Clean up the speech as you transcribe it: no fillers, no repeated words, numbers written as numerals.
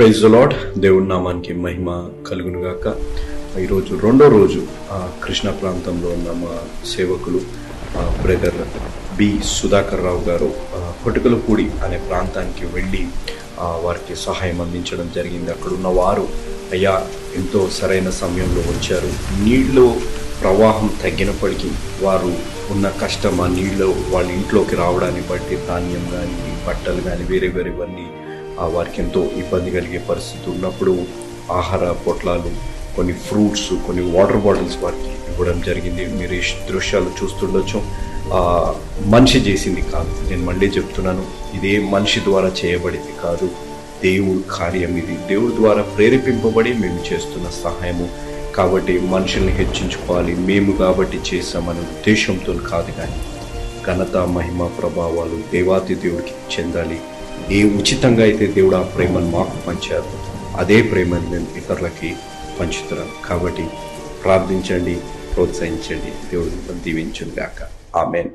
Praise the lord. దేవుడి నామానికి మహిమ కలుగును గాక. ఈరోజు రెండో రోజు కృష్ణా ప్రాంతంలో ఉన్న మా సేవకులు బ్రదర్ బి సుధాకర్ రావు గారు కొటుకలపూడి అనే ప్రాంతానికి వెళ్ళి వారికి సహాయం అందించడం జరిగింది. అక్కడ ఉన్న వారు అయ్యా ఎంతో సరైన సమయంలో వచ్చారు. నీళ్ళు ప్రవాహం తగ్గినప్పటికీ వారు ఉన్న కష్టం ఆ నీళ్ళు వాళ్ళ ఇంట్లోకి రావడాన్ని బట్టి ధాన్యం కానీ బట్టలు కానీ వేరేవన్నీ వారికి ఎంతో ఇబ్బంది కలిగే పరిస్థితి ఉన్నప్పుడు ఆహార పొట్లాలు, కొన్ని ఫ్రూట్స్, కొన్ని వాటర్ బాటిల్స్ వారికి ఇవ్వడం జరిగింది. మీరు ఈ దృశ్యాలు చూస్తుండొచ్చు. మనిషి చేసింది కాదు, నేను మళ్ళీ చెప్తున్నాను, ఇదే మనిషి ద్వారా చేయబడింది కాదు, దేవుడు కార్యం ఇది. దేవుడి ద్వారా ప్రేరేపింపబడి మేము చేస్తున్న సహాయము. కాబట్టి మనుషుల్ని హెచ్చించుకోవాలి, మేము కాబట్టి చేశామనే ఉద్దేశంతో కాదు, కానీ ఘనత మహిమ ప్రభావాలు దేవాతి దేవుడికి చెందాలి. ఏ ఉచితంగా అయితే దేవుడు ఆ ప్రేమను మాకు పంచారు, అదే ప్రేమను మేము ఇతరులకి పంచుతున్నాం. కాబట్టి ప్రార్థించండి, ప్రోత్సహించండి. దేవుడు దీవించును గాక. ఆమేన్.